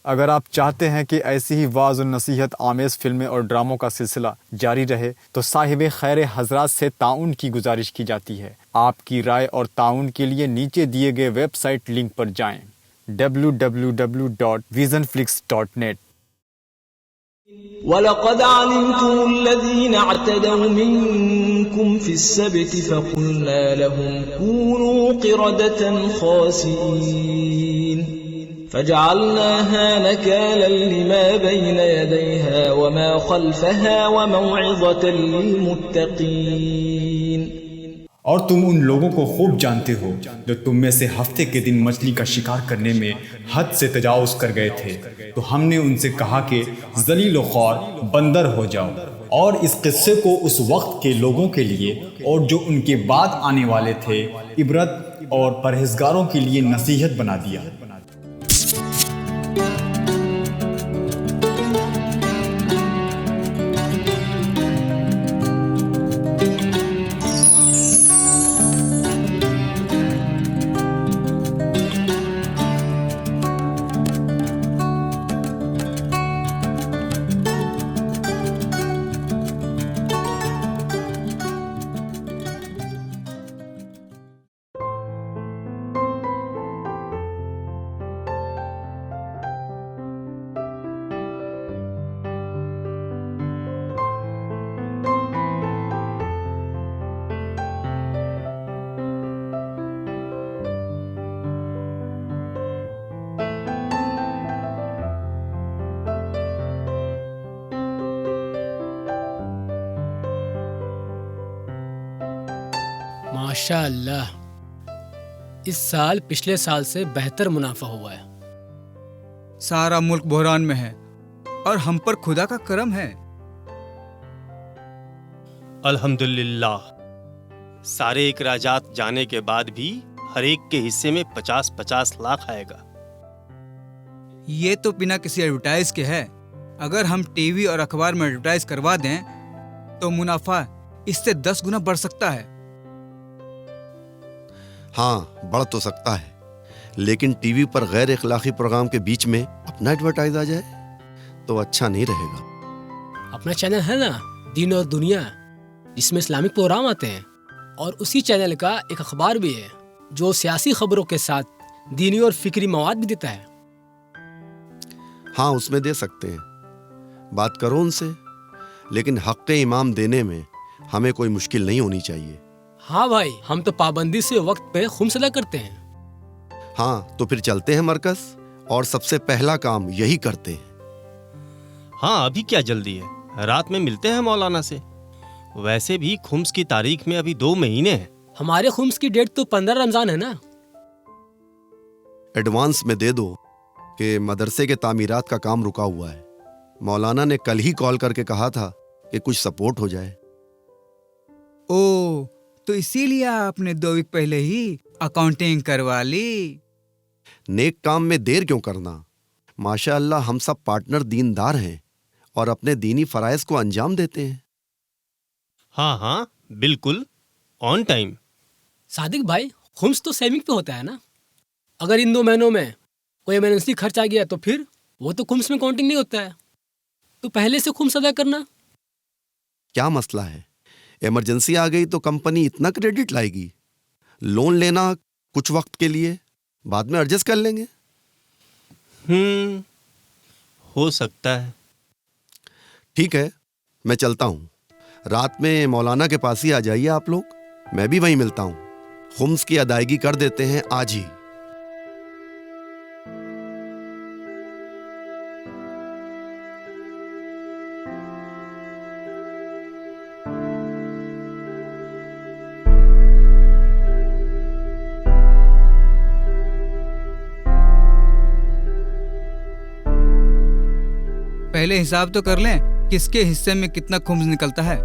अगर आप चाहते हैं कि ऐसी ही वाज़ और नसीहत आमेज़ फिल्में और ड्रामों का सिलसिला जारी रहे तो साहिब खैर हजरात से ताउन की गुजारिश की जाती है। आपकी राय और ताउन के लिए नीचे दिए गए वेबसाइट लिंक पर जाएं www.visionflix.net। वलक़द अलिमतुमुल्लज़ीना अअतदौ मिनकुम फ़िस्सब्ति फ़क़ुलना लहुम कूनू क़िरदतन ख़ासिईन फ़जअलनाहा नकालन लिमा बैन यदैहा वमा ख़ल्फ़हा वमौइज़तन लिलमुत्तक़ीन। और तुम उन लोगों को खूब जानते हो जो तुम में से हफ्ते के दिन मछली का शिकार करने में हद से तजावुज कर गए थे, तो हमने उनसे कहा कि जलील ख्वार बंदर हो जाओ, और इस किस्से को उस वक्त के लोगों के लिए और जो उनके बाद आने वाले थे इबरत और परहेजगारों के लिए नसीहत बना दिया। माशाअल्लाह, इस साल पिछले साल से बेहतर मुनाफा हुआ है। सारा मुल्क बहरान में है और हम पर खुदा का करम है। अल्हम्दुलिल्लाह, सारे इखराजात जाने के बाद भी हर एक के हिस्से में 50-50 लाख आएगा। ये तो बिना किसी एडवर्टाइज के है। अगर हम टीवी और अखबार में एडवर्टाइज करवा दें तो मुनाफा इससे 10 गुना बढ़ सकता है। हाँ, बढ़ तो सकता है, लेकिन टीवी पर गैर इखलाकी प्रोग्राम के बीच में अपना एडवर्टाइज आ जाए तो अच्छा नहीं रहेगा। अपना चैनल है ना, दीन और दुनिया, जिसमें इस्लामिक प्रोग्राम आते हैं, और उसी चैनल का एक अखबार भी है जो सियासी खबरों के साथ दीनी और फिक्री मवाद भी देता है। हाँ, उसमें दे सकते हैं, बात करो उनसे, लेकिन हक़ इमाम देने में हमें कोई मुश्किल नहीं होनी चाहिए। हाँ भाई, हम तो पाबंदी से वक्त पे खुम्स अदा करते हैं। हाँ, तो फिर चलते हैं मरकज और सबसे पहला काम यही करते हैं। हाँ, अभी क्या जल्दी है, रात में मिलते हैं मौलाना से। वैसे भी खुम्स की तारीख में अभी 2 महीने हैं। हमारे खुम्स की डेट तो 15 रमजान है ना। एडवांस में दे दो कि मदरसे के तामीरात का काम रुका हुआ है। मौलाना ने कल ही कॉल करके कहा था कि कुछ सपोर्ट हो जाए। ओ, तो इसीलिए आपने 2 वीक पहले ही अकाउंटिंग करवा ली। नेक काम में देर क्यों करना। माशाअल्लाह, हम सब पार्टनर दीनदार हैं और अपने दीनी फराइज को अंजाम देते हैं। हाँ हाँ, बिल्कुल ऑन टाइम। सादिक भाई, खुम्स तो सेविंग पे होता है ना। अगर इन 2 महीनों में कोई इमरजेंसी खर्च आ गया तो फिर वो तो खुम्स में काउंटिंग नहीं होता है, तो पहले से खुम्स अदा करना। क्या मसला है, इमरजेंसी आ गई तो कंपनी इतना क्रेडिट लाएगी। लोन लेना कुछ वक्त के लिए, बाद में एडजस्ट कर लेंगे। हो सकता है। ठीक है, मैं चलता हूँ। रात में मौलाना के पास ही आ जाइए आप लोग, मैं भी वहीं मिलता हूँ। खुम्स की अदायगी कर देते हैं आज ही। पहले हिसाब तो कर लें किसके हिस्से में कितना खुम्स निकलता है।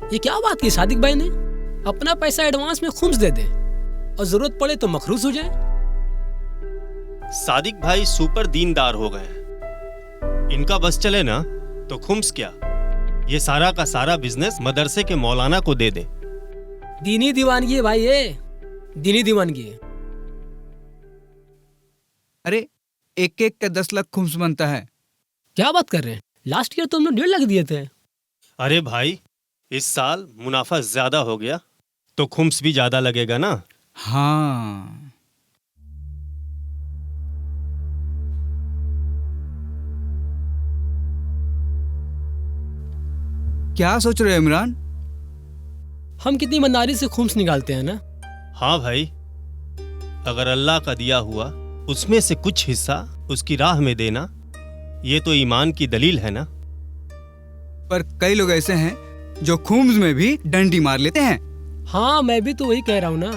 ये क्या बात की सादिक भाई ने, अपना पैसा एडवांस में खुम्स दे दे और जरूरत पड़े तो मखरूज हो जाए। सादिक भाई सुपर दीनदार हो गए। इनका बस चले ना तो खुम्स क्या, ये सारा का सारा बिजनेस मदरसे के मौलाना को दे दे। दीनी दीवानगी है भाई, ये दीनी दीवानगी है। अरे एक एक का 10 लाख खुम्स बनता है। क्या बात कर रहे हैं? लास्ट ईयर तो हमने 1.5 लाख दिए थे। अरे भाई, इस साल मुनाफा ज्यादा हो गया तो खुम्स भी ज्यादा लगेगा ना। हाँ, क्या सोच रहे हो इमरान? हम कितनी ईमानदारी से खुम्स निकालते हैं ना। हाँ भाई, अगर अल्लाह का दिया हुआ उसमें से कुछ हिस्सा उसकी राह में देना, ये तो ईमान की दलील है ना। पर कई लोग ऐसे हैं जो खुम्स में भी डंडी मार लेते हैं। हाँ, मैं भी तो वही कह रहा हूँ ना।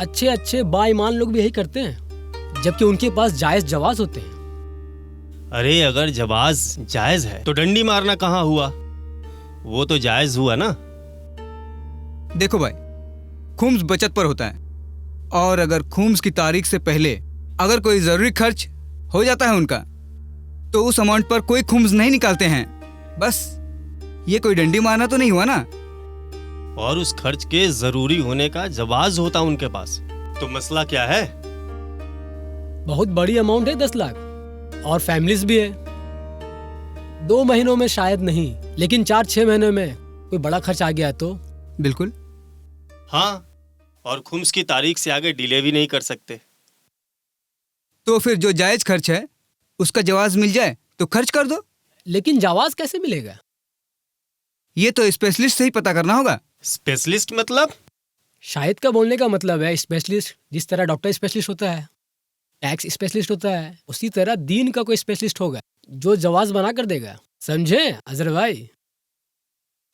अच्छे अच्छे बाईमान लोग भी यही करते हैं, जबकि उनके पास जायज जवाज होते हैं। अरे अगर जवाज जायज है तो डंडी मारना कहाँ हुआ? वो तो जायज हुआ ना। देखो भाई, खुम्स बचत पर होता है, और अगर खुम्स की तारीख से पहले अगर कोई जरूरी खर्च हो जाता है उनका, तो उस अमाउंट पर कोई खुम्स नहीं निकालते हैं। बस ये कोई डंडी मारना तो नहीं हुआ ना। और उस खर्च के जरूरी होने का जवाज होता उनके पास, तो मसला क्या है? बहुत बड़ी अमाउंट है 10 लाख, और फैमिलीज भी है। 2 महीनों में शायद नहीं, लेकिन 4-6 महीने में कोई बड़ा खर्च आ गया तो। बिल्कुल। हाँ, और खुम्स की तारीख से आगे डिले भी नहीं कर सकते। तो फिर जो जायज खर्च है उसका जवाज मिल जाए तो खर्च कर दो। लेकिन जवाज कैसे मिलेगा? ये तो स्पेशलिस्ट से ही पता करना होगा। स्पेशलिस्ट मतलब? शाहिद का बोलने का मतलब है स्पेशलिस्ट। जिस तरह डॉक्टर स्पेशलिस्ट होता है, टैक्स स्पेशलिस्ट होता है, उसी तरह दीन का कोई स्पेशलिस्ट होगा जो जवाज बना कर देगा। समझे अजहर भाई?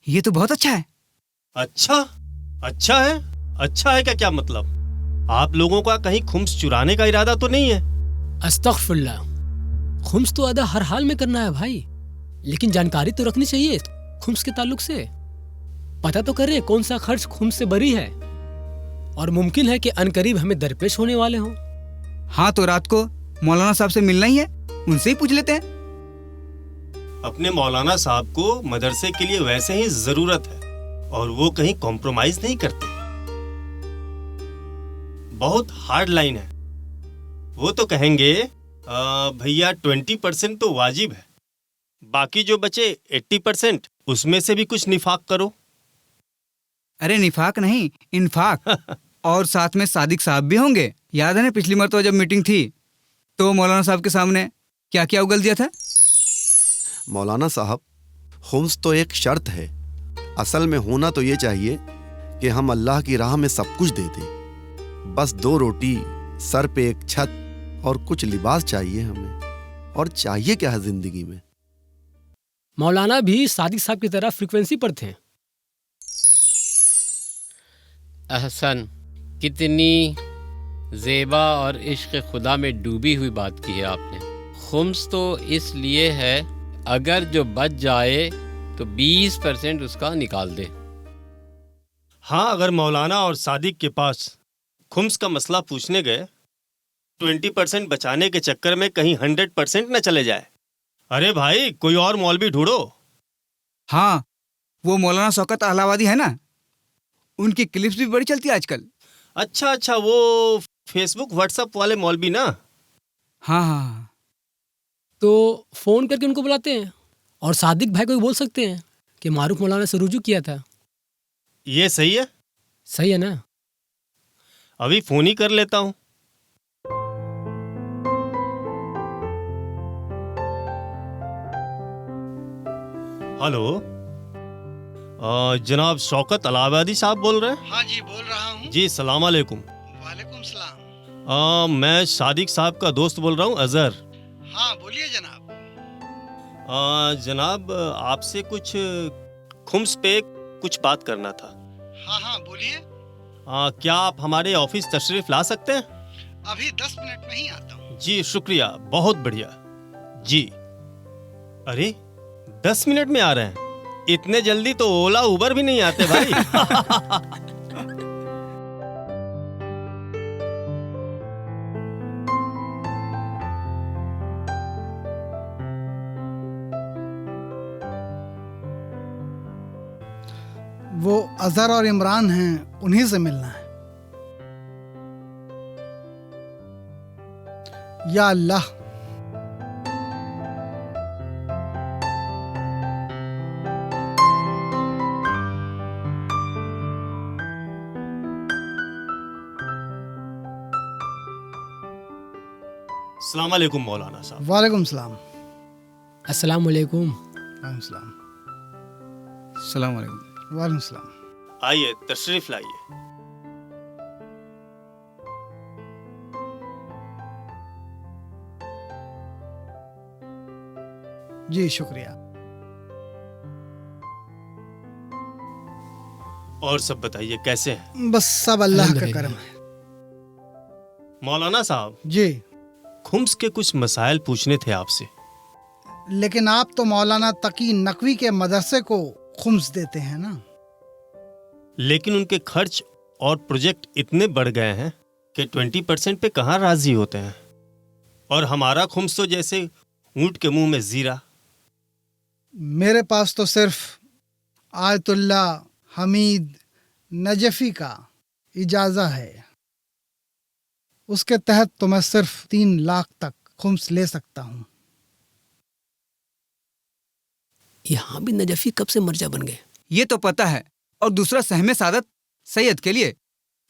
ये तो बहुत अच्छा है। अच्छा, अच्छा है। अच्छा है क्या मतलब? आप लोगों का कहीं खुम्स चुराने का इरादा तो नहीं है? अस्तगफुरुल्लाह, खुम्स तो अदा हर हाल में करना है भाई, लेकिन जानकारी तो रखनी चाहिए खुम्स के ताल्लुक से। पता तो करें कौन सा खर्च खुम्स से बरी है, और मुमकिन है कि अनकरीब हमें दरपेश होने वाले हों। हाँ, तो रात को मौलाना साहब से मिलना ही है, उनसे ही पूछ लेते हैं। अपने मौलाना साहब को मदरसे के लिए वैसे ही जरूरत है, और वो कहीं कॉम्प्रोमाइज नहीं करते। बहुत हार्ड लाइन है। वो तो कहेंगे भैया 20% तो वाजिब है, बाकी जो बचे 80% उसमें से भी कुछ निफाक करो। अरे निफाक नहीं, इन्फाक। और साथ में सादिक साहब भी होंगे। याद है ना पिछली मरतबा जब मीटिंग थी तो मौलाना साहब के सामने क्या क्या उगल दिया था? मौलाना साहब, खुम्स तो एक शर्त है। असल में होना तो ये चाहिए कि हम अल्लाह की राह में सब कुछ दे दें। बस 2 रोटी, सर पे एक छत और कुछ लिबास चाहिए हमें। और चाहिए क्या है जिंदगी में? मौलाना भी सादिक साहब की तरह फ्रीक्वेंसी पर थे। अहसन, कितनी ज़ेबा और इश्क खुदा में डूबी हुई बात की है आपने। खुम्स तो इसलिए है अगर जो बच जाए तो 20% उसका निकाल दे। हाँ, अगर मौलाना और सादिक के पास खुम्स का मसला पूछने गए, 20% बचाने के चक्कर में कहीं 100% न चले जाए। अरे भाई, कोई और मौलवी ढूंढो। हाँ, वो मौलाना शौकत अहलावादी है ना, उनकी क्लिप्स भी बड़ी चलती है आजकल। अच्छा अच्छा, वो फेसबुक व्हाट्सएप वाले मौलवी ना। हाँ हाँ। तो फोन करके उनको बुलाते हैं, और सादिक भाई को भी बोल सकते हैं कि मारूफ मौलाना से रुजू किया था। ये सही है। सही है ना? अभी फोन ही कर लेता हूँ। हेलो, जनाब शौकत अलाहाबादी साहब बोल रहे हैं? हाँ जी, बोल रहा हूँ। जी, सलाम अलैकुम। वालेकुम सलाम। मैं सादिक साहब का दोस्त बोल रहा हूँ, अजहर। हाँ, बोलिए जनाब। जनाब, आपसे कुछ खुम्स पे कुछ बात करना था। हाँ हाँ, बोलिए। क्या आप हमारे ऑफिस तशरीफ ला सकते हैं? अभी 10 मिनट में ही आता हूँ। जी शुक्रिया, बहुत बढ़िया जी। अरे 10 मिनट में आ रहे हैं? इतने जल्दी तो ओला उबर भी नहीं आते भाई। वो अजहर और इमरान हैं, उन्हीं से मिलना है। या अल्लाह, अस्सलाम वालेकुम मौलाना साहब। वालेकुम सलाम। अस्सलाम वालेकुम। वालेकुम सलाम। सलाम वालेकुम। वालेकुम सलाम। आइए तशरीफ लाइए। जी शुक्रिया। और सब बताइए कैसे हैं? बस सब अल्लाह का अल्हम्दुलिल्लाह। करम है। मौलाना साहब, जी, खुम्स के कुछ मसाइल पूछने थे आपसे। लेकिन आप तो मौलाना तकी नकवी के मदरसे को खुम्स देते हैं ना। लेकिन उनके खर्च और प्रोजेक्ट इतने बढ़ गए हैं कि 20% पे कहाँ राजी होते हैं। और हमारा खुम्स तो जैसे ऊंट के मुंह में जीरा। मेरे पास तो सिर्फ आयतुल्ला हमीद नजफी का इजाज़ा है। उसके तहत तो मैं सिर्फ 3 लाख तक खुम्स ले सकता हूँ। यहाँ भी नजफी कब से मर्जा बन गए। ये तो पता है। और दूसरा सहमे सादत सैयद के लिए।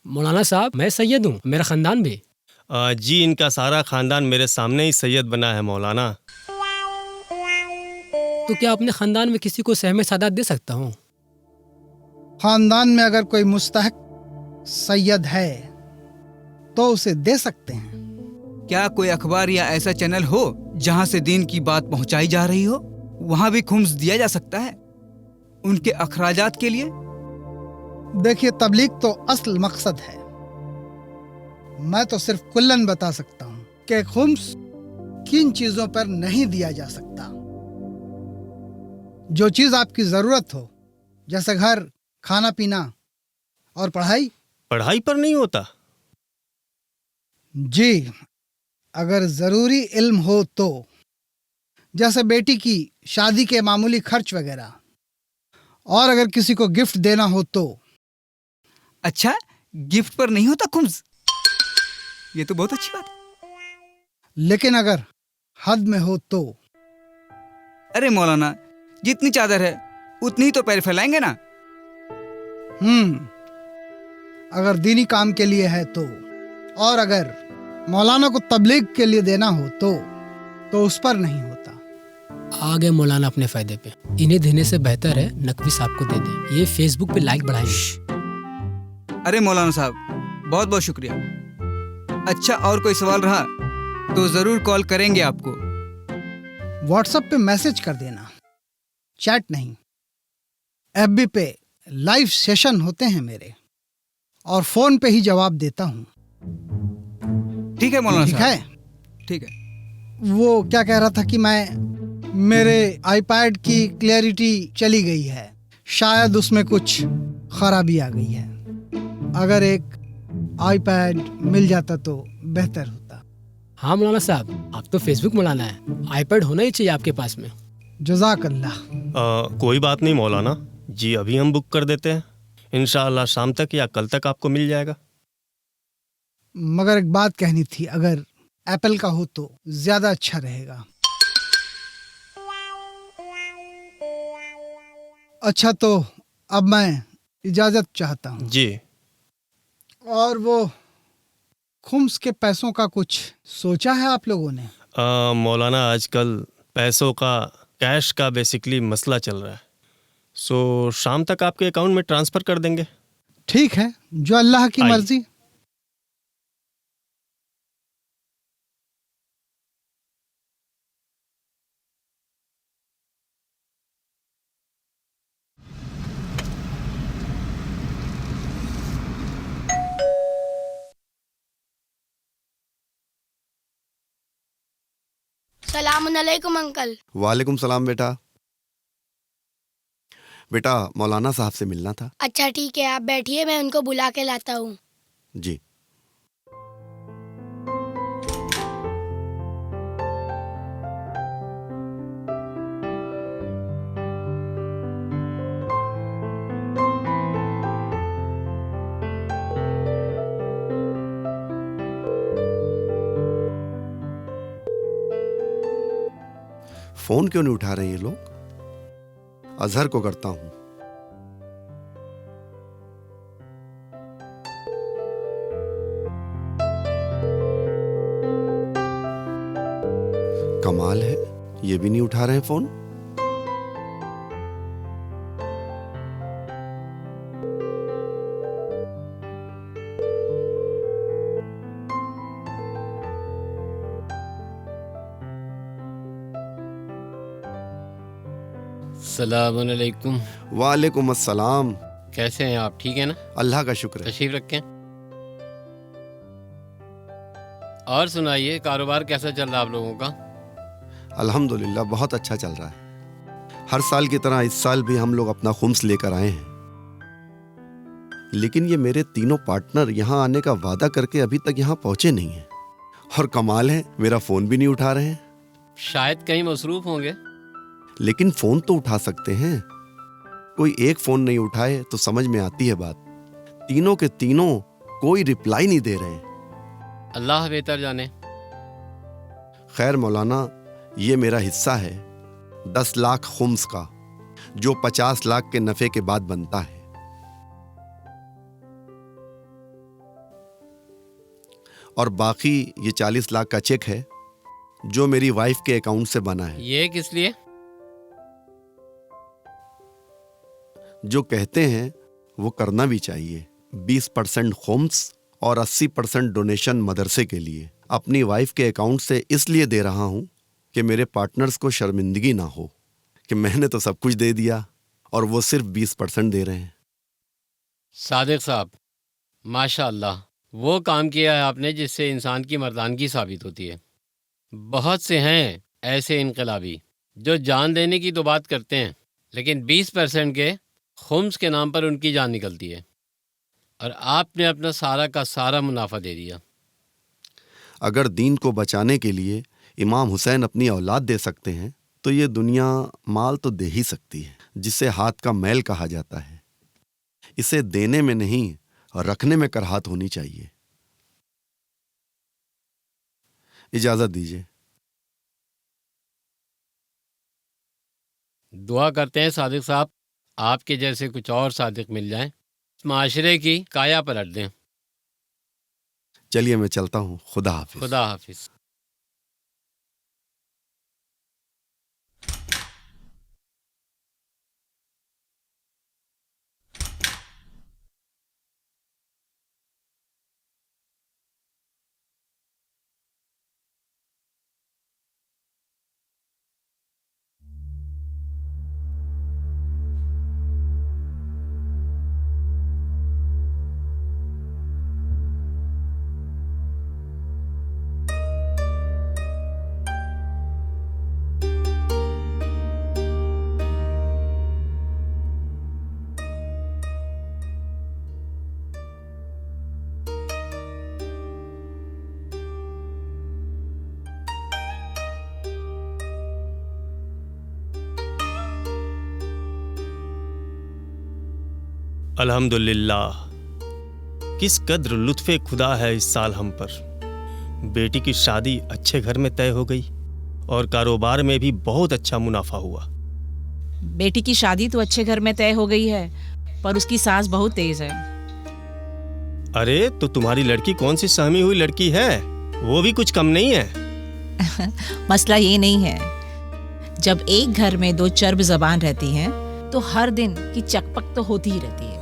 मौलाना साहब, मैं सैयद हूँ, मेरा खानदान भी। जी, इनका सारा खानदान मेरे सामने ही सैयद बना है मौलाना। तो क्या अपने खानदान में किसी को सहमे सादात दे सकता हूँ? खानदान में अगर कोई मुस्तहक सैयद है तो उसे दे सकते हैं। क्या कोई अखबार या ऐसा चैनल हो जहाँ से दीन की बात पहुँचाई जा रही हो? वहाँ भी खुम्स दिया जा सकता है उनके अखराजात के लिए। देखिए, तबलीग तो असल मकसद है। मैं तो सिर्फ कुल्लन बता सकता हूँ कि खुम्स किन चीजों पर नहीं दिया जा सकता। जो चीज आपकी जरूरत हो, जैसे घर, खाना पीना और पढ़ाई। पढ़ाई पर नहीं होता? जी, अगर जरूरी इल्म हो तो, जैसे बेटी की शादी के मामूली खर्च वगैरह। और अगर किसी को गिफ्ट देना हो तो। अच्छा, गिफ्ट पर नहीं होता खुम्स? ये तो बहुत अच्छी बात है। लेकिन अगर हद में हो तो। अरे मौलाना, जितनी चादर है उतनी ही तो पैर फैलाएंगे ना। अगर दीनी काम के लिए है तो। और अगर मौलाना को तबलीग के लिए देना हो तो उस पर नहीं होता। आ गए मौलाना अपने फायदे पे। इन्हें देने से बेहतर है नकवी साहब को दे दे। ये फेसबुक पे लाइक बढ़ाएंगे। अरे मौलाना साहब, बहुत बहुत शुक्रिया। अच्छा, और कोई सवाल रहा तो जरूर कॉल करेंगे आपको। व्हाट्सएप पे मैसेज कर देना, चैट नहीं। एफबी पे लाइव सेशन होते हैं मेरे, और फोन पे ही जवाब देता हूँ। ठीक है मौलाना ठीक साहब। है। ठीक है। वो क्या कह रहा था कि मेरे आईपैड की क्लैरिटी चली गई है, शायद उसमें कुछ खराबी आ गई है। अगर एक आईपैड मिल जाता तो बेहतर होता। हाँ मौलाना साहब, आप तो फेसबुक मौलाना है, आईपैड होना ही चाहिए आपके पास में। जज़ाकल्लाह। कोई बात नहीं मौलाना जी, अभी हम बुक कर देते हैं। इंशाअल्लाह शाम तक या कल तक आपको मिल जाएगा। मगर एक बात कहनी थी, अगर एप्पल का हो तो ज्यादा अच्छा रहेगा। अच्छा, तो अब मैं इजाजत चाहता हूँ। जी। और वो खुम्स के पैसों का कुछ सोचा है आप लोगों ने? मौलाना, आजकल पैसों का, कैश का बेसिकली मसला चल रहा है। सो शाम तक आपके अकाउंट में ट्रांसफ़र कर देंगे। ठीक है, जो अल्लाह की आइए। मर्जी। सलामुअलैकुम अंकल। वालेकुम सलाम बेटा। बेटा, मौलाना साहब से मिलना था। अच्छा ठीक है, आप बैठिए, मैं उनको बुला के लाता हूँ। जी। फोन क्यों नहीं उठा रहे हैं ये लोग? अजहर को करता हूं। कमाल है, ये भी नहीं उठा रहे हैं फोन। अस्सलामुअलैकुम। वालेकुम अस्सलाम। कैसे हैं आप? ठीक है ना? अल्लाह का शुक्र है। तशरीफ रखें। और सुनाइए, कारोबार कैसा चल रहा है आप लोगों का? अल्हम्दुलिल्लाह बहुत अच्छा चल रहा है। हर साल की तरह इस साल भी हम लोग अपना खुम्स लेकर आए हैं, लेकिन ये मेरे तीनों पार्टनर यहाँ आने का वादा करके अभी तक यहाँ पहुंचे नहीं हैं। और कमाल है, मेरा फोन भी नहीं उठा रहे हैं। शायद कहीं मसरूफ होंगे। लेकिन फोन तो उठा सकते हैं। कोई एक फोन नहीं उठाए तो समझ में आती है बात। तीनों के तीनों कोई रिप्लाई नहीं दे रहे हैं। अल्लाह बेहतर जाने। खैर मौलाना, ये मेरा हिस्सा है 10 लाख खुम्स का, जो 50 लाख के नफे के बाद बनता है। और बाकी ये 40 लाख का चेक है जो मेरी वाइफ के अकाउंट से बना है। ये किस लिए? जो कहते हैं वो करना भी चाहिए। 20% खुम्स और 80% डोनेशन मदरसे के लिए अपनी वाइफ के अकाउंट से इसलिए दे रहा हूं कि मेरे पार्टनर्स को शर्मिंदगी ना हो कि मैंने तो सब कुछ दे दिया और वो सिर्फ 20% दे रहे हैं। सादिक साहब, माशाअल्लाह, वो काम किया है आपने जिससे इंसान की मर्दानगी साबित होती है। बहुत से हैं ऐसे इनकलाबी जो जान देने की तो बात करते हैं, लेकिन 20% के खुम्स के नाम पर उनकी जान निकलती है, और आपने अपना सारा का सारा मुनाफा दे दिया। अगर दीन को बचाने के लिए इमाम हुसैन अपनी औलाद दे सकते हैं तो ये दुनिया माल तो दे ही सकती है, जिसे हाथ का मैल कहा जाता है। इसे देने में नहीं, रखने में कराहत होनी चाहिए। इजाजत दीजिए। दुआ करते हैं सादिक साहब, आपके जैसे कुछ और सादिक मिल जाएं, माशरे की काया पलट दें। चलिए मैं चलता हूँ। खुदा हाफिज। खुदा हाफिज। अल्हम्दुलिल्लाह, किस कद्र लुत्फ़े खुदा है इस साल हम पर। बेटी की शादी अच्छे घर में तय हो गई और कारोबार में भी बहुत अच्छा मुनाफा हुआ। बेटी की शादी तो अच्छे घर में तय हो गई है, पर उसकी सास बहुत तेज है। अरे तो तुम्हारी लड़की कौन सी सहमी हुई लड़की है, वो भी कुछ कम नहीं है। मसला ये नहीं है, जब एक घर में दो चर्ब जबान रहती हैं तो हर दिन की चकपक तो होती ही रहती है।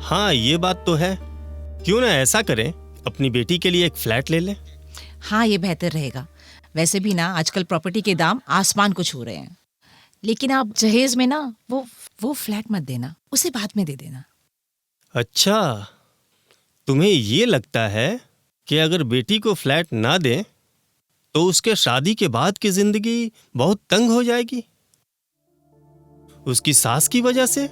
हाँ, ये बात तो है। क्यों ना ऐसा करें, अपनी बेटी के लिए एक फ्लैट ले लें। हाँ, ये बेहतर रहेगा। वैसे भी ना आजकल प्रॉपर्टी के दाम आसमान को छू रहे हैं। लेकिन आप जहेज में ना वो फ्लैट मत देना, उसे बाद में दे देना। अच्छा, तुम्हें ये लगता है कि अगर बेटी को फ्लैट ना दें तो उसके शादी के बाद की जिंदगी बहुत तंग हो जाएगी, उसकी सास की वजह से?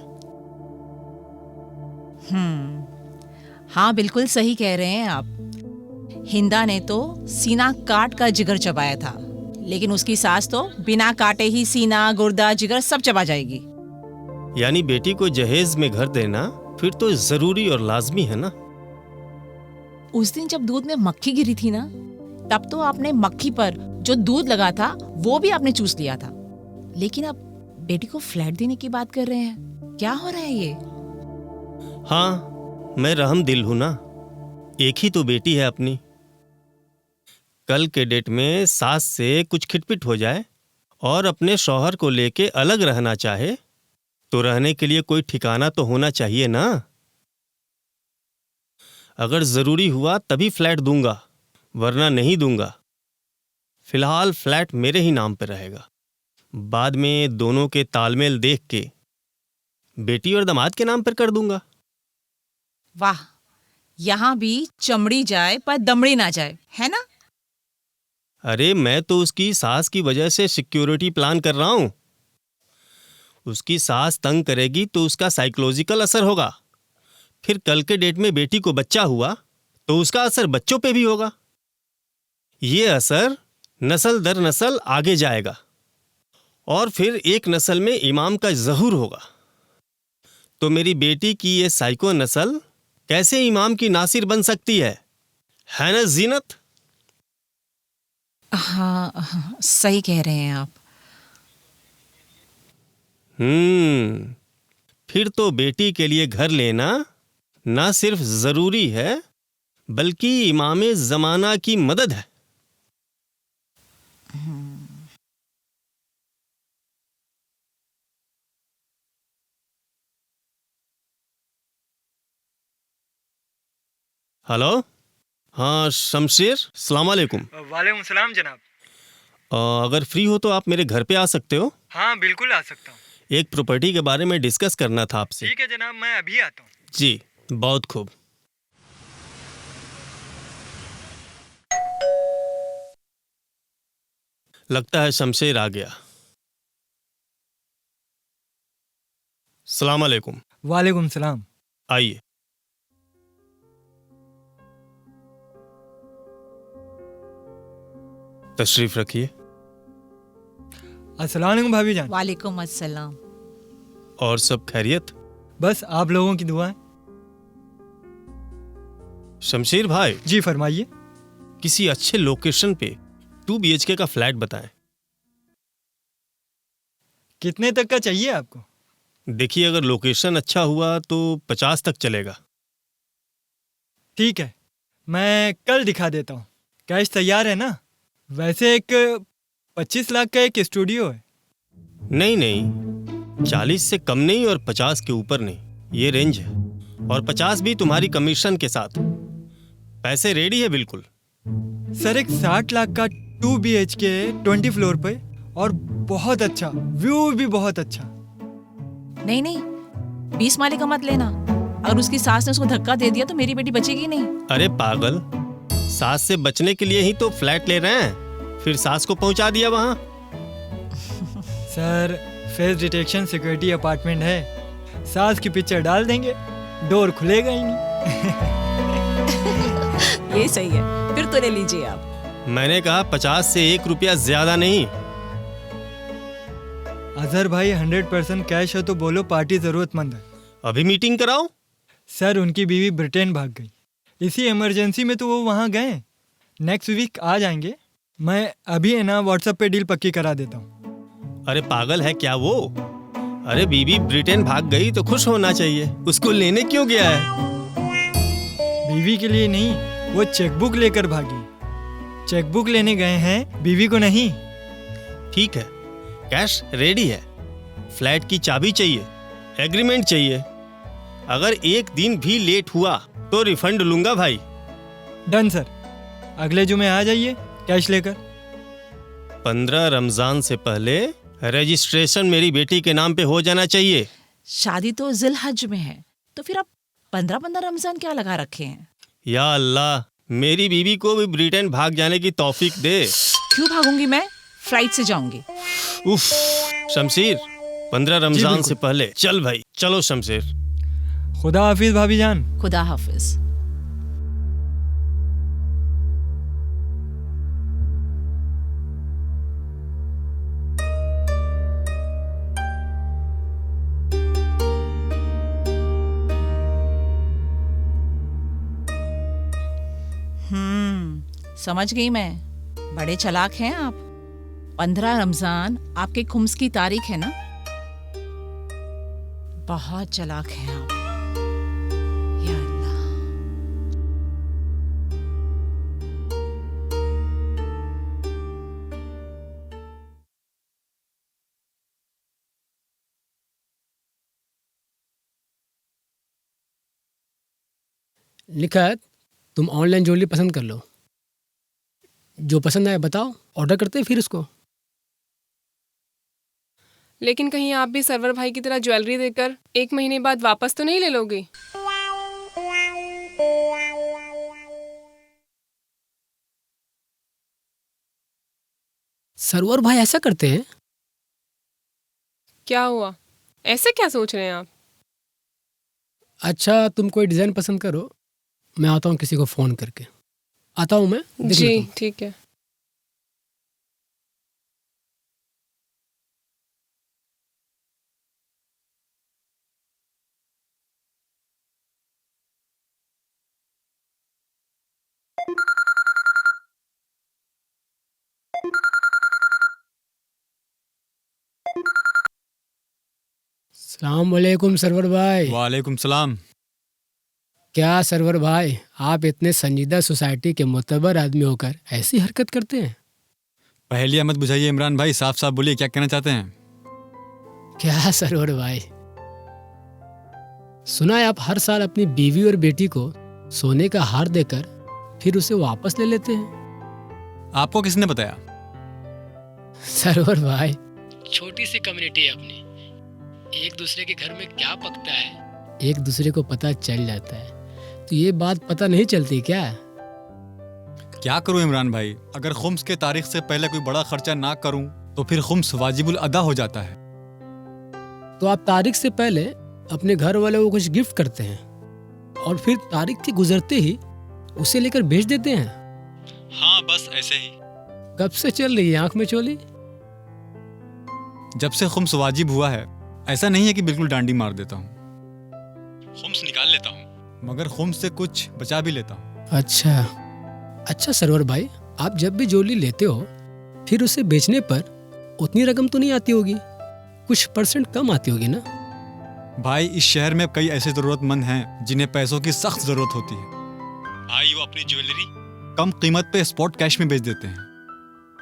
हाँ, बिल्कुल सही कह रहे हैं आप। हिंदा ने तो सीना काट का जिगर चबाया था, लेकिन उसकी सास तो बिना काटे ही सीना, गुर्दा, जिगर सब चबा जाएगी। यानी बेटी को जहेज में घर देना फिर तो जरूरी और लाजमी है ना। उस दिन जब दूध में मक्खी गिरी थी ना, तब तो आपने मक्खी पर जो दूध लगा था वो भी आपने चूस लिया था। लेकिन अब बेटी को फ्लैट देने की बात कर रहे हैं, क्या हो रहा है ये? हाँ, मैं रहम दिल हूं ना, एक ही तो बेटी है अपनी। कल के डेट में सास से कुछ खिटपिट हो जाए और अपने शौहर को लेके अलग रहना चाहे तो रहने के लिए कोई ठिकाना तो होना चाहिए ना। अगर जरूरी हुआ तभी फ्लैट दूंगा, वरना नहीं दूंगा। फिलहाल फ्लैट मेरे ही नाम पर रहेगा। बाद में दोनों के तालमेल देख के बेटी और दामाद के नाम पर कर दूंगा। वाह, यहाँ भी चमड़ी जाए पर दमड़ी ना जाए, है ना? अरे मैं तो उसकी सास की वजह से सिक्योरिटी प्लान कर रहा हूं। उसकी सास तंग करेगी तो उसका साइकोलॉजिकल असर होगा, फिर कल के डेट में बेटी को बच्चा हुआ तो उसका असर बच्चों पे भी होगा। ये असर नस्ल दर नस्ल आगे जाएगा और फिर एक नस्ल में इमाम का ज़हूर होगा। तो मेरी बेटी की ये साइको नस्ल कैसे इमाम की नासिर बन सकती है ना जीनत? हाँ, सही कह रहे हैं आप। फिर तो बेटी के लिए घर लेना ना सिर्फ जरूरी है बल्कि इमामे जमाना की मदद है। हेलो, हाँ शमशेर, सलाम अलैकुम। वालेकुम सलाम जनाब। अगर फ्री हो तो आप मेरे घर पे आ सकते हो? हाँ बिल्कुल आ सकता हूँ। एक प्रॉपर्टी के बारे में डिस्कस करना था आपसे। ठीक है जनाब, मैं अभी आता हूँ। जी, बहुत खूब। लगता है शमशेर आ गया। सलाम अलैकुम। वालेकुम सलाम। आइए। तशरीफ रखिए। अस्सलाम वालेकुम भाभी जान। वालेकुम अस्सलाम। और सब खैरियत? बस आप लोगों की दुआएं। शमशेर भाई। जी फरमाइए। किसी अच्छे लोकेशन पे 2 BHK का फ्लैट बताएं। कितने तक का चाहिए आपको? देखिए, अगर लोकेशन अच्छा हुआ तो 50 तक चलेगा। ठीक है, मैं कल दिखा देता हूँ। कैश तैयार है ना? वैसे एक 25 लाख का एक स्टूडियो है। नहीं नहीं, 40 से कम नहीं और 50 के ऊपर नहीं, ये रेंज है। और 50 भी तुम्हारी कमीशन के साथ। पैसे रेडी है बिल्कुल। सर एक 60 लाख का 2 BHK 20 फ्लोर पे और बहुत अच्छा व्यू भी बहुत अच्छा। नहीं नहीं, 20 माले का मत लेना। अगर उसकी सास ने उसको धक्का दे दिया तो मेरी बेटी बचेगी नहीं। अरे पागल, सास से बचने के लिए ही तो फ्लैट ले रहे हैं, फिर सास को पहुंचा दिया वहां। Sir face detection security apartment है, सास की पिक्चर डाल देंगे, डोर खुलेगा ही नहीं। ये सही है, फिर तो ले लीजिए आप। मैंने कहा 50 से 1 रुपया ज्यादा नहीं। अजहर भाई 100% कैश है तो बोलो, पार्टी जरूरतमंद है। अभी मीटिंग कराओ। सर उनकी बीवी ब्रिटेन भाग गई, इसी इमरजेंसी में तो वो वहाँ गए। नेक्स्ट वीक आ जाएंगे। मैं अभी है ना व्हाट्सएप पे डील पक्की करा देता हूँ। अरे पागल है क्या वो? अरे बीवी ब्रिटेन भाग गई तो खुश होना चाहिए, उसको लेने क्यों गया है? बीवी के लिए नहीं, वो चेकबुक लेकर भागी। चेकबुक लेने गए हैं, बीवी को नहीं। ठीक है, कैश रेडी है, फ्लैट की चाबी चाहिए, एग्रीमेंट चाहिए। अगर एक दिन भी लेट हुआ तो रिफंड लूंगा भाई। डन सर, अगले जुमे आ जाइए कैश लेकर। 15 रमजान से पहले रजिस्ट्रेशन मेरी बेटी के नाम पे हो जाना चाहिए। शादी तो जिलहज में है, तो फिर आप 15 रमजान क्या लगा रखे हैं? या अल्लाह, मेरी बीवी को भी ब्रिटेन भाग जाने की तौफीक दे। क्यों भागूंगी मैं? फ्लाइट से जाऊंगी। उफ, शमशेर 15 रमजान से पहले चल भाई, चलो शमशेर। खुदा हाफिज भाभी जान। खुदा हाफिज। समझ गई मैं, बड़े चालाक हैं आप। 15 रमजान आपके खुम्स की तारीख है ना? बहुत चालाक हैं आप। या अल्लाह। निखत, तुम ऑनलाइन ज्वेलरी पसंद कर लो, जो पसंद आए बताओ, ऑर्डर करते हैं फिर उसको। लेकिन कहीं आप भी सरवर भाई की तरह ज्वेलरी देकर 1 महीने बाद वापस तो नहीं ले लोगे? सरवर भाई ऐसा करते हैं? क्या हुआ, ऐसे क्या सोच रहे हैं आप? अच्छा, तुम कोई डिज़ाइन पसंद करो, मैं आता हूँ किसी को फ़ोन करके। आता हूँ मैं, देख जी लेता हूँ। ठीक है। अस्सलाम वालेकुम सरवर भाई। वालेकुम सलाम। क्या सरवर भाई, आप इतने संजीदा सोसाइटी के मोतबर आदमी होकर ऐसी हरकत करते हैं? पहले मत बुझाइए इमरान भाई, साफ साफ बोलिए क्या कहना चाहते हैं। क्या सरवर भाई, सुना है आप हर साल अपनी बीवी और बेटी को सोने का हार देकर फिर उसे वापस ले लेते हैं। आपको किसने बताया? सरवर भाई, छोटी सी कम्युनिटी है अपनी, एक दूसरे के घर में क्या पकता है एक दूसरे को पता चल जाता है, तो ये बात पता नहीं चलती क्या? क्या करूं इमरान भाई, अगर खुम्स के तारीख से पहले कोई बड़ा खर्चा ना करूं तो फिर खुम्स वाजिबुल अदा हो जाता है। तो आप तारीख से पहले अपने घर वाले को कुछ गिफ्ट करते हैं और फिर तारीख के गुजरते ही उसे लेकर बेच देते हैं। हाँ बस ऐसे ही। कब से चल रही है आंख में चोली? जब से खुम्स वाजिब हुआ है, ऐसा नहीं है कि बिल्कुल डांडी मार देता हूँ, खुम्स निकाल लेता हूँ, मगर खुम्स से कुछ बचा भी लेता हूँ। अच्छा सरवर भाई, आप जब भी ज्वेलरी लेते हो फिर उसे बेचने पर उतनी रकम तो नहीं आती होगी, कुछ % कम आती होगी ना? भाई इस शहर में कई ऐसे जरूरतमंद हैं जिन्हें पैसों की सख्त जरूरत होती है। भाई वो अपनी ज्वेलरी कम कीमत पे स्पॉट कैश में बेच देते हैं,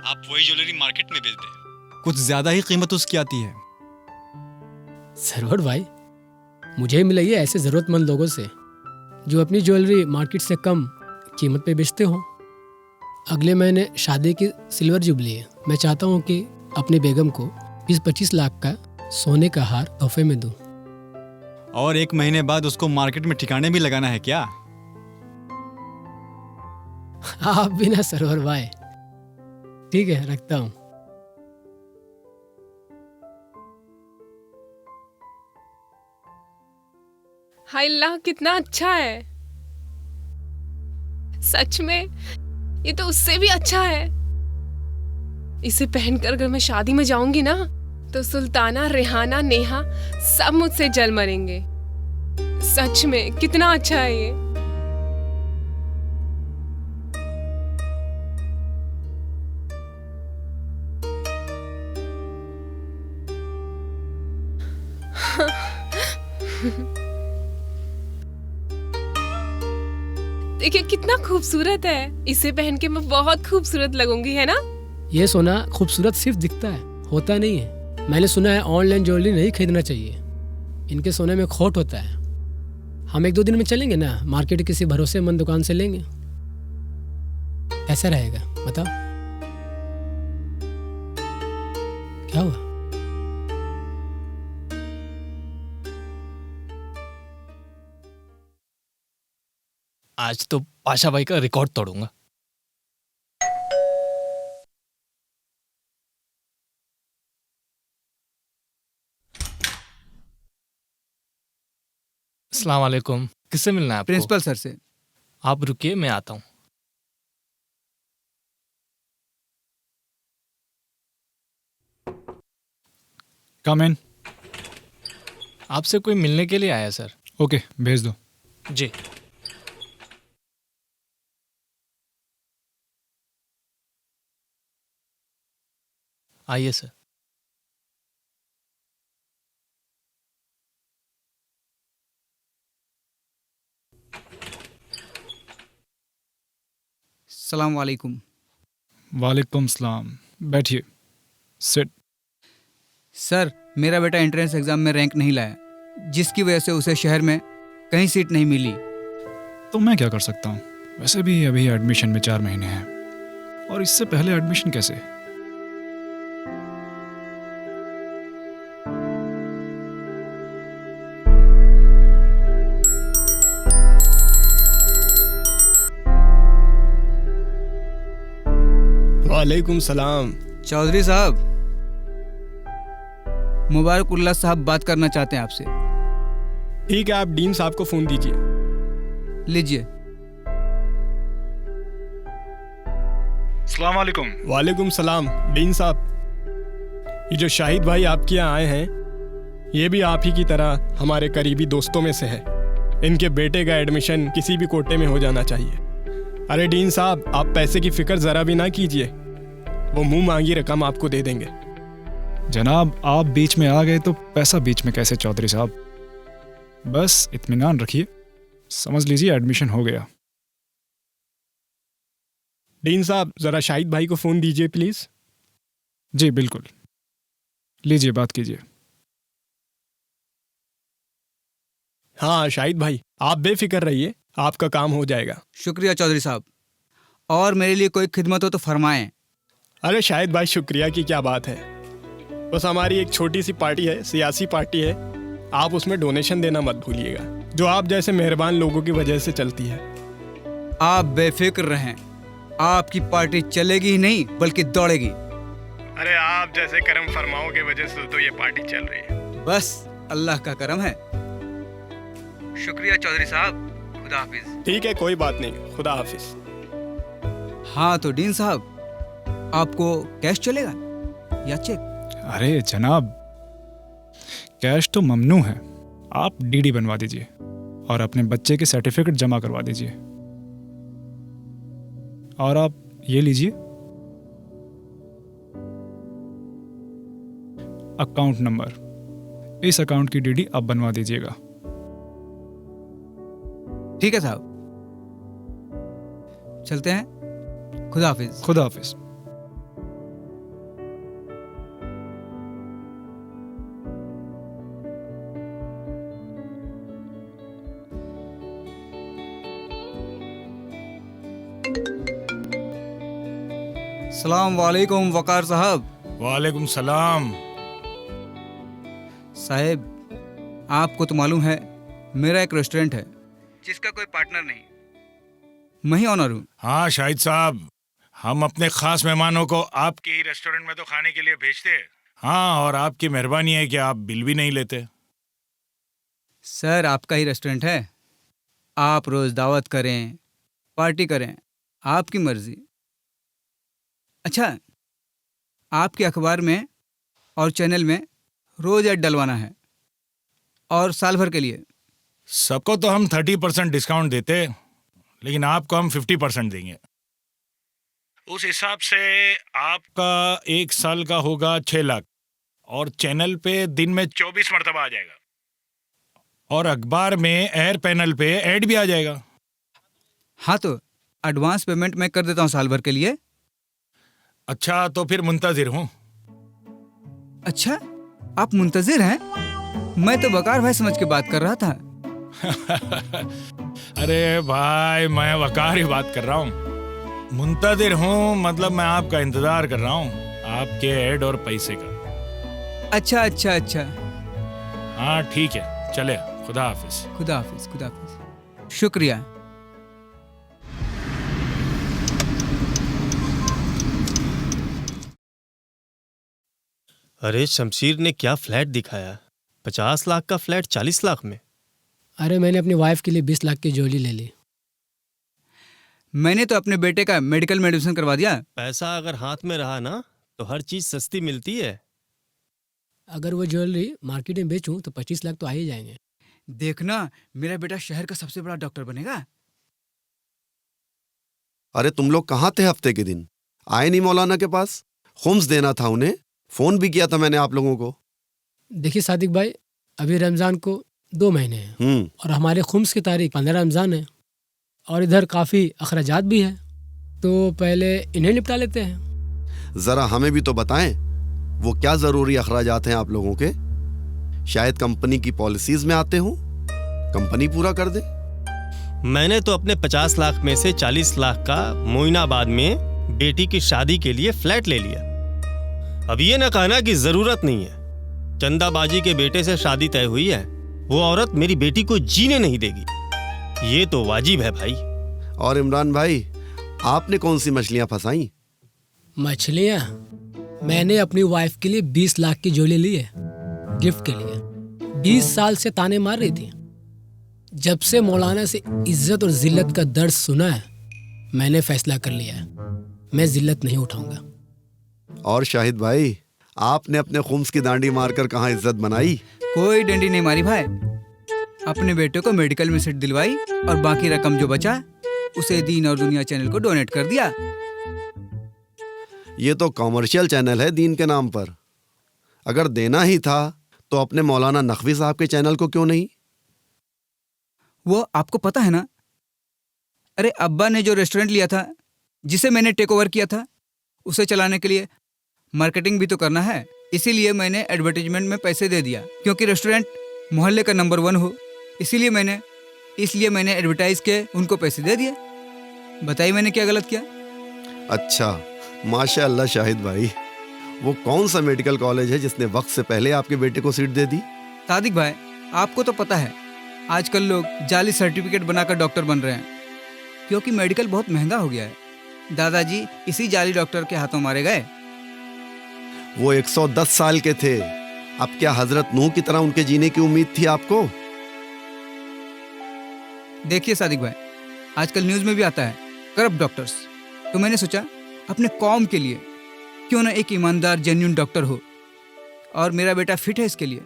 आप वही ज्वेलरी मार्केट में बेच दें, कुछ ज्यादा ही कीमत उसकी आती है। सरवर भाई, मुझे मिला ये ऐसे जरूरतमंद लोगों से जो अपनी ज्वेलरी मार्केट से कम कीमत पे बेचते हो। अगले महीने शादी की सिल्वर जुबली है, मैं चाहता हूँ कि अपनी बेगम को 20-25 लाख का सोने का हार तोहफे में दूं। और 1 महीने बाद उसको मार्केट में ठिकाने भी लगाना है क्या? आप भी ना सरवर भाई। ठीक है, रखता हूँ। हाय अल्लाह, कितना अच्छा है सच में, ये तो उससे भी अच्छा है। इसे पहनकर अगर मैं शादी में जाऊंगी ना तो सुल्ताना, रेहाना, नेहा सब मुझसे जल मरेंगे। सच में कितना अच्छा है ये। देखिए कितना खूबसूरत है, इसे पहन के मैं बहुत खूबसूरत लगूंगी, है ना? ये सोना खूबसूरत सिर्फ दिखता है, होता नहीं है। मैंने सुना है ऑनलाइन ज्वेलरी नहीं खरीदना चाहिए, इनके सोने में खोट होता है। हम 1-2 दिन में चलेंगे ना, मार्केट किसी भरोसेमंद दुकान से लेंगे, कैसा रहेगा बताओ? क्या हुआ? आज तो पाशा भाई का रिकॉर्ड तोड़ूंगा। अस्सलाम वालेकुम, किससे मिलना है आपको? प्रिंसिपल सर से। आप रुकिए, मैं आता हूँ। कम इन। आपसे कोई मिलने के लिए आया सर। ओके, भेज दो। जी। आइए सर। सलाम वालेकुम। वालेकुम सलाम। बैठिए। सिट। सर, मेरा बेटा एंट्रेंस एग्जाम में रैंक नहीं लाया, जिसकी वजह से उसे शहर में कहीं सीट नहीं मिली। तो मैं क्या कर सकता हूँ? वैसे भी अभी एडमिशन में 4 महीने हैं, और इससे पहले एडमिशन कैसे? वालेकुम सलाम। चौधरी साहब, मुबारकुल्लाह साहब बात करना चाहते हैं आपसे। ठीक है, आप डीन साहब को फोन दीजिए। लीजिए। अस्सलाम वालेकुम। वालेकुम सलाम। डीन साहब, ये जो शाहिद भाई आपके यहाँ आए हैं, ये भी आप ही की तरह हमारे करीबी दोस्तों में से है। इनके बेटे का एडमिशन किसी भी कोटे में हो जाना चाहिए। अरे डीन साहब, आप पैसे की फिक्र ज़रा भी ना कीजिए, वो मुंह मांगी रकम आपको दे देंगे। जनाब, आप बीच में आ गए तो पैसा बीच में कैसे चौधरी साहब? बस इत्मीनान रखिए, समझ लीजिए एडमिशन हो गया। डीन साहब, ज़रा शाहिद भाई को फ़ोन दीजिए प्लीज़। जी बिल्कुल, लीजिए, बात कीजिए। हाँ शाहिद भाई, आप बेफिक्र रहिए, आपका काम हो जाएगा। शुक्रिया चौधरी साहब, और मेरे लिए कोई खिदमत हो तो फरमाएं। अरे शाहिद भाई, शुक्रिया की क्या बात है, बस हमारी एक छोटी सी पार्टी है, सियासी पार्टी है, आप उसमें डोनेशन देना मत भूलिएगा, जो आप जैसे मेहरबान लोगों की वजह से चलती है। आप बेफिक्र रहें, आपकी पार्टी चलेगी ही नहीं बल्कि दौड़ेगी। अरे आप जैसे करम फरमाओं की वजह से तो ये पार्टी चल रही है। बस अल्लाह का करम है। शुक्रिया चौधरी साहब, खुदा हाफिज। ठीक है, कोई बात नहीं, खुदा हाफिज। हाँ तो डीन साहब, आपको कैश चलेगा या चेक? अरे जनाब, कैश तो ममनू है, आप डीडी बनवा दीजिए और अपने बच्चे के सर्टिफिकेट जमा करवा दीजिए। और आप ये लीजिए अकाउंट नंबर, इस अकाउंट की डीडी आप बनवा दीजिएगा। ठीक है साहब, चलते हैं। खुदा हाफिज। खुदा हाफिज। सलाम वालेकुम वकार साहब। वालेकुम सलाम। साहब, आपको तो मालूम है मेरा एक रेस्टोरेंट है जिसका कोई पार्टनर नहीं, मैं ही ऑनर हूँ। हाँ शाहिद साहब, हम अपने खास मेहमानों को आपके ही रेस्टोरेंट में तो खाने के लिए भेजते हैं। हाँ, और आपकी मेहरबानी है कि आप बिल भी नहीं लेते। सर, आपका ही रेस्टोरेंट है, आप रोज दावत करें, पार्टी करें, आपकी मर्जी। अच्छा, आपके अखबार में और चैनल में रोज ऐड डलवाना है, और साल भर के लिए। सबको तो हम 30% डिस्काउंट देते, लेकिन आपको हम 50% देंगे। उस हिसाब से आपका 1 साल का होगा 6 लाख, और चैनल पे दिन में 24 मरतबा आ जाएगा, और अखबार में एयर पैनल पे ऐड भी आ जाएगा। हाँ तो एडवांस पेमेंट मैं कर देता हूँ साल भर के लिए। अच्छा, तो फिर मुंतजिर हूँ। अच्छा, आप मुंतजिर हैं? मैं तो वकार भाई समझ के बात कर रहा था। अरे भाई, मैं वकार ही बात कर रहा हूँ। मुंतजिर हूँ मतलब मैं आपका इंतजार कर रहा हूँ, आपके ऐड और पैसे का। अच्छा अच्छा अच्छा। हाँ ठीक है, चले, खुदा हाफिज। खुदा हाफिज। खुदा हाफिज। शुक्रिया। अरे शमशीर ने क्या फ्लैट दिखाया, 50 लाख का फ्लैट 40 लाख में। अरे मैंने अपनी वाइफ के लिए 20 लाख की ज्वेलरी ले ली। मैंने तो अपने बेटे का मेडिकल में एडमिशन करवा दिया। पैसा अगर हाथ में रहा ना तो हर चीज सस्ती मिलती है। अगर वो ज्वेलरी मार्केट में बेचूं तो 25 लाख तो आ ही जाएंगे। देखना, मेरा बेटा शहर का सबसे बड़ा डॉक्टर बनेगा। अरे तुम लोग कहाँ थे हफ्ते के दिन? आए नहीं मौलाना के पास? खुम्स देना था उन्हें, फोन भी किया था मैंने आप लोगों को। देखिए सादिक भाई, अभी रमज़ान को 2 महीने हैं और हमारे खुम्स की तारीख 15 रमज़ान है और इधर काफ़ी अखराजात भी हैं, तो पहले इन्हें निपटा लेते हैं। जरा हमें भी तो बताएं वो क्या जरूरी अखराजात हैं आप लोगों के। शायद कंपनी की पॉलिसीज में आते हो, कंपनी पूरा कर दे। मैंने तो अपने 50 लाख में से 40 लाख का मोइनाबाद में बेटी की शादी के लिए फ्लैट ले लिया। अब ये ना कहना कि जरूरत नहीं है। चंदाबाजी के बेटे से शादी तय हुई है, वो औरत मेरी बेटी को जीने नहीं देगी, ये तो वाजिब है भाई। और इमरान भाई, आपने कौन सी मछलियां फंसाई? मछलियाँ मैंने अपनी वाइफ के लिए 20 लाख की झोली ली है गिफ्ट के लिए। 20 साल से ताने मार रही थी। जब से मौलाना से इज्जत और जिल्लत का दर्द सुना है, मैंने फैसला कर लिया है, मैं जिल्लत नहीं उठाऊंगा। और शाहिद भाई, आपने अपने खुम्स की दांडी मारकर कहाँ इज्जत बनाई? कोई डंडी नहीं मारी भाई, अपने बेटे को मेडिकल में सीट दिलवाई और बाकी रकम जो बचा उसे दीन और दुनिया चैनल को डोनेट कर दिया। ये तो कॉमर्शियल चैनल है दीन के नाम पर। अगर देना ही था तो अपने मौलाना नकवी साहब के चैनल को क्यों नहीं? वो आपको पता है ना, अरे अब्बा ने जो रेस्टोरेंट लिया था जिसे मैंने टेक ओवर किया था, उसे चलाने के लिए मार्केटिंग भी तो करना है। इसीलिए मैंने एडवर्टीजमेंट में पैसे दे दिया, क्योंकि रेस्टोरेंट मोहल्ले का नंबर 1 हो। इसलिए मैंने एडवर्टाइज के उनको पैसे दे दिए। बताइए मैंने क्या गलत किया? अच्छा, माशाअल्लाह शाहिद भाई, वो कौन सा मेडिकल कॉलेज है जिसने वक्त से पहले आपके बेटे को सीट दे दी? सादिक भाई, आपको तो पता है आजकल लोग जाली सर्टिफिकेट बनाकर डॉक्टर बन रहे हैं, क्योंकि मेडिकल बहुत महंगा हो गया है। दादाजी इसी जाली डॉक्टर के हाथों मारे गए। वो 110 साल के थे, अब क्या हजरत नूह की तरह उनके जीने की उम्मीद थी आपको? देखिए सादिक भाई, आजकल न्यूज में भी आता है करप्ट डॉक्टर्स, तो मैंने सोचा अपने कौम के लिए क्यों ना एक ईमानदार जेन्युइन डॉक्टर हो, और मेरा बेटा फिट है इसके लिए।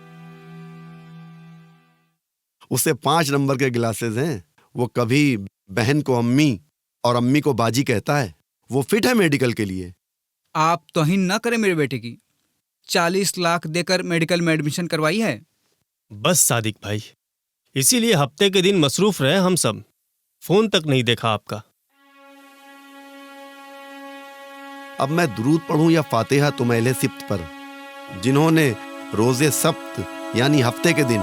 उसे 5 नंबर के ग्लासेस हैं, वो कभी बहन को अम्मी और अम्मी को बाजी कहता है। वो फिट है मेडिकल के लिए। आप तौहीन ना करें मेरे बेटे की। 40 लाख देकर मेडिकल में एडमिशन करवाई है। बस सादिक भाई, इसीलिए हफ्ते के दिन मसरूफ रहे हम सब, फोन तक नहीं देखा आपका। अब मैं दुरूद पढ़ूं या फातिहा तुम अहले सिब्त पर, जिन्होंने रोजे सब्त यानी हफ्ते के दिन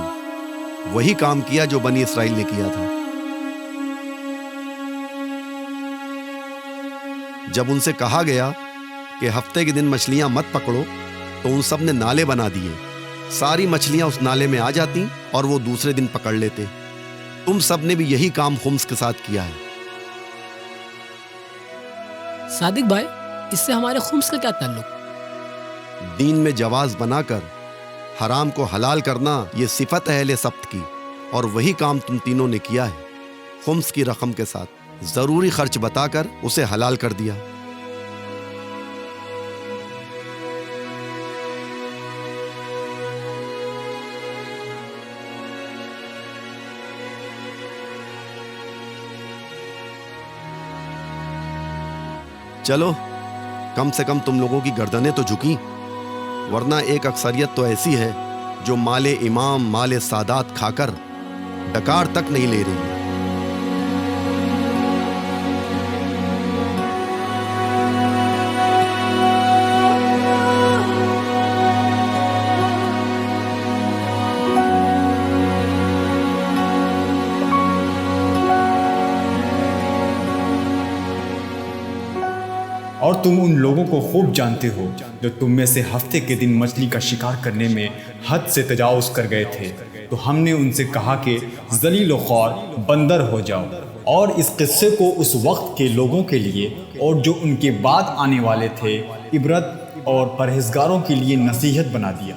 वही काम किया जो बनी इसराइल ने किया था। जब उनसे कहा गया कि हफ्ते के दिन मछलियां मत पकड़ो, तो उन सब ने नाले बना दिए। सारी मछलियां उस नाले में आ जाती और वो दूसरे दिन पकड़ लेते। तुम सब ने भी यही काम खुम्स के साथ किया है। सादिक भाई, इससे हमारे खुम्स का क्या ताल्लुक? दीन में जवाज बनाकर हराम को हलाल करना ये सिफत है अहले सब्त की, और वही काम तुम तीनों ने किया है। खुम्स की रकम के साथ जरूरी खर्च बताकर उसे हलाल कर दिया। चलो, कम से कम तुम लोगों की गर्दनें तो झुकी, वरना एक अक्सरियत तो ऐसी है जो माले इमाम माले सादात खाकर डकार तक नहीं ले रही। और तुम उन लोगों को खूब जानते हो जो तुम में से हफ्ते के दिन मछली का शिकार करने में हद से तजावुज़ कर गए थे। तो हमने उनसे कहा कि ज़लील और ख़ौर बंदर हो जाओ, और इस किस्से को उस वक्त के लोगों के लिए और जो उनके बाद आने वाले थे इबरत और परहेजगारों के लिए नसीहत बना दिया।